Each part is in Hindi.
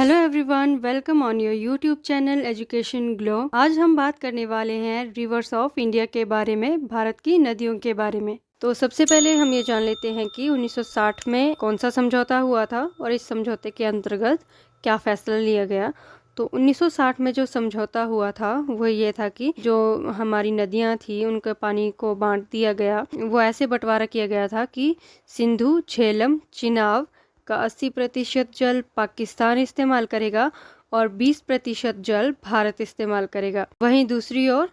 Hello everyone, welcome on your YouTube channel education glow. आज हम बात करने वाले हैं रिवर्स ऑफ इंडिया के बारे में, भारत की नदियों के बारे में। तो सबसे पहले हम ये जान लेते हैं कि 1960 में कौन सा समझौता हुआ था और इस समझौते के अंतर्गत क्या फैसला लिया गया। तो 1960 में जो समझौता हुआ था वो ये था कि जो हमारी नदियाँ थी उनके पानी को बांट दिया गया। वो ऐसे बंटवारा किया गया था कि सिंधु, झेलम, चिनाब का 80% जल पाकिस्तान इस्तेमाल करेगा और 20% जल भारत इस्तेमाल करेगा। वहीं दूसरी ओर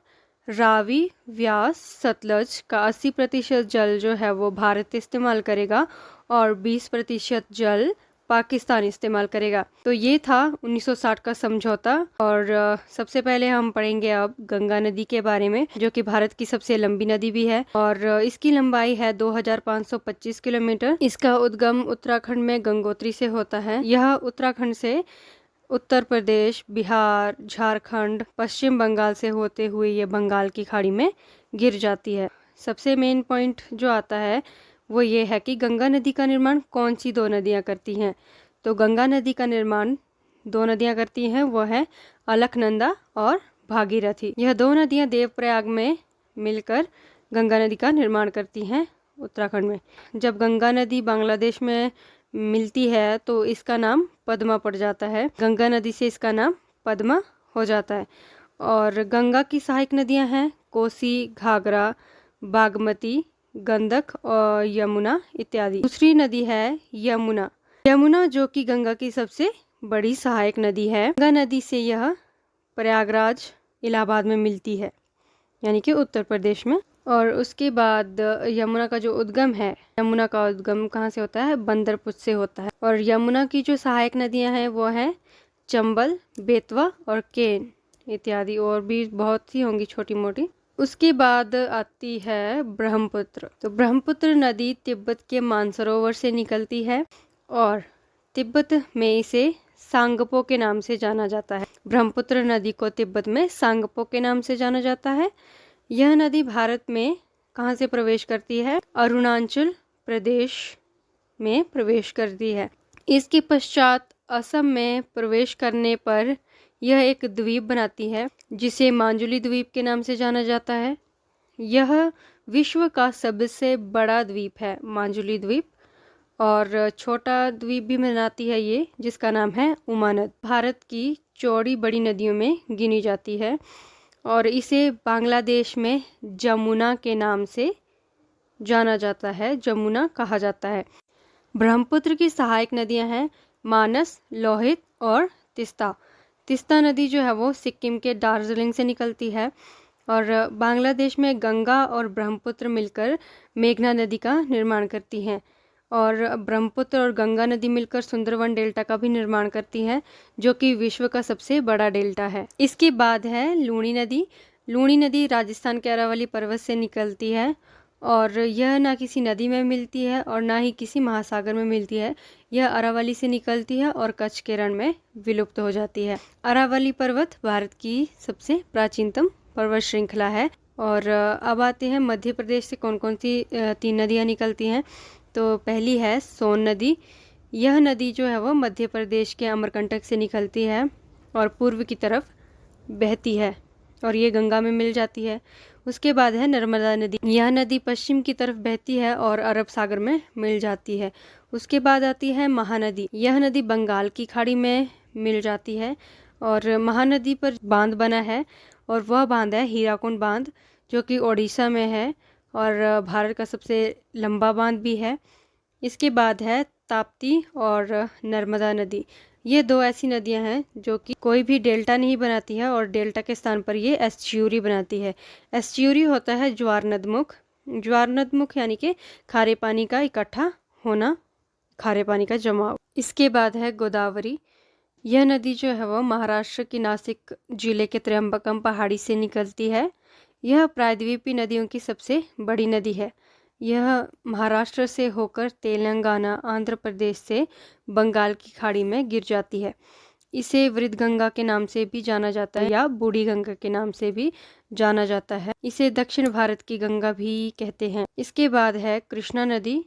रावी, व्यास, सतलज का 80% जल जो है वो भारत इस्तेमाल करेगा और 20% जल पाकिस्तान इस्तेमाल करेगा। तो ये था 1960 का समझौता। और सबसे पहले हम पढ़ेंगे अब गंगा नदी के बारे में, जो कि भारत की सबसे लंबी नदी भी है और इसकी लंबाई है 2525 किलोमीटर। इसका उद्गम उत्तराखंड में गंगोत्री से होता है। यह उत्तराखंड से उत्तर प्रदेश, बिहार, झारखंड, पश्चिम बंगाल से होते हुए ये बंगाल की खाड़ी में गिर जाती है। सबसे मेन पॉइंट जो आता है वो ये है कि गंगा नदी का निर्माण कौन सी दो नदियाँ करती हैं। तो गंगा नदी का निर्माण दो नदियाँ करती हैं, वो है अलकनंदा और भागीरथी। यह दो नदियाँ देवप्रयाग में मिलकर गंगा नदी का निर्माण करती हैं उत्तराखंड में। जब गंगा नदी बांग्लादेश में मिलती है तो इसका नाम पद्मा पड़ जाता है। गंगा नदी से इसका नाम पद्मा हो जाता है। और गंगा की सहायक नदियाँ हैं कोसी, घाघरा, बागमती, गंडक और यमुना इत्यादि। दूसरी नदी है यमुना। यमुना जो कि गंगा की सबसे बड़ी सहायक नदी है। गंगा नदी से यह प्रयागराज, इलाहाबाद में मिलती है, यानी कि उत्तर प्रदेश में। और उसके बाद यमुना का जो उद्गम है, यमुना का उद्गम कहाँ से होता है? बंदरपुर से होता है। और यमुना की जो सहायक नदियाँ हैं वो हैं चंबल, बेतवा और केन इत्यादि, और भी बहुत सी होंगी छोटी मोटी। उसके बाद आती है ब्रह्मपुत्र। तो ब्रह्मपुत्र नदी तिब्बत के मानसरोवर से निकलती है और तिब्बत में इसे सांगपो के नाम से जाना जाता है। ब्रह्मपुत्र नदी को तिब्बत में सांगपो के नाम से जाना जाता है। यह नदी भारत में कहाँ से प्रवेश करती है? अरुणाचल प्रदेश में प्रवेश करती है। इसके पश्चात असम में प्रवेश करने पर यह एक द्वीप बनाती है जिसे मांजुली द्वीप के नाम से जाना जाता है। यह विश्व का सबसे बड़ा द्वीप है, मांजुली द्वीप। और छोटा द्वीप भी बनाती है ये, जिसका नाम है उमानद। भारत की चौड़ी बड़ी नदियों में गिनी जाती है और इसे बांग्लादेश में जमुना के नाम से जाना जाता है, जमुना कहा जाता है। ब्रह्मपुत्र की सहायक नदियां हैं मानस, लोहित और तिस्ता। तिस्ता नदी जो है वो सिक्किम के दार्जिलिंग से निकलती है। और बांग्लादेश में गंगा और ब्रह्मपुत्र मिलकर मेघना नदी का निर्माण करती हैं। और ब्रह्मपुत्र और गंगा नदी मिलकर सुंदरवन डेल्टा का भी निर्माण करती हैं, जो कि विश्व का सबसे बड़ा डेल्टा है। इसके बाद है लूणी नदी। लूणी नदी राजस्थान के अरावली पर्वत से निकलती है और यह ना किसी नदी में मिलती है और ना ही किसी महासागर में मिलती है। यह अरावली से निकलती है और कच्छ के रण में विलुप्त हो जाती है। अरावली पर्वत भारत की सबसे प्राचीनतम पर्वत श्रृंखला है। और अब आते हैं मध्य प्रदेश से कौन कौन सी 3 नदियाँ निकलती हैं। तो पहली है सोन नदी। यह नदी जो है वो मध्य प्रदेश के अमरकंटक से निकलती है और पूर्व की तरफ बहती है और ये गंगा में मिल जाती है। उसके बाद है नर्मदा नदी। यह नदी पश्चिम की तरफ बहती है और अरब सागर में मिल जाती है। उसके बाद आती है महानदी। यह नदी बंगाल की खाड़ी में मिल जाती है और महानदी पर बांध बना है और वह बांध है हीराकुंड बांध, जो कि ओडिशा में है और भारत का सबसे लंबा बांध भी है। इसके बाद है ताप्ती और नर्मदा नदी। ये दो ऐसी नदियां हैं जो कि कोई भी डेल्टा नहीं बनाती है और डेल्टा के स्थान पर ये एस्च्यूरी बनाती है। एस्च्यूरी होता है ज्वार नदमुख। ज्वार नदमुख यानी कि खारे पानी का इकट्ठा होना, खारे पानी का जमाव। इसके बाद है गोदावरी। यह नदी जो है वो महाराष्ट्र की नासिक जिले के त्र्यंबकम पहाड़ी से निकलती है। यह प्रायद्वीपीय नदियों की सबसे बड़ी नदी है। यह महाराष्ट्र से होकर तेलंगाना, आंध्र प्रदेश से बंगाल की खाड़ी में गिर जाती है। इसे वृद्धगंगा के नाम से भी जाना जाता है या बूढ़ी गंगा के नाम से भी जाना जाता है। इसे दक्षिण भारत की गंगा भी कहते हैं। इसके बाद है कृष्णा नदी।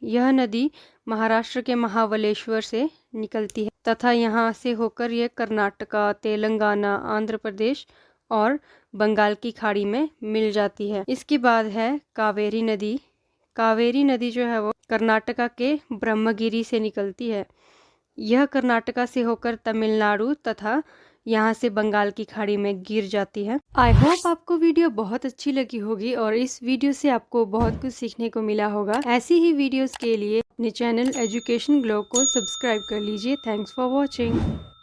यह नदी महाराष्ट्र के महाबलेश्वर से निकलती है तथा यहाँ से होकर यह कर्नाटका, तेलंगाना, आंध्र प्रदेश और बंगाल की खाड़ी में मिल जाती है। इसके बाद है कावेरी नदी। कावेरी नदी जो है वो कर्नाटका के ब्रह्मगिरी से निकलती है। यह कर्नाटका से होकर तमिलनाडु तथा यहाँ से बंगाल की खाड़ी में गिर जाती है। आई होप आपको वीडियो बहुत अच्छी लगी होगी और इस वीडियो से आपको बहुत कुछ सीखने को मिला होगा। ऐसी ही वीडियोस के लिए अपने चैनल एजुकेशन ग्लो को सब्सक्राइब कर लीजिए। Thanks for watching.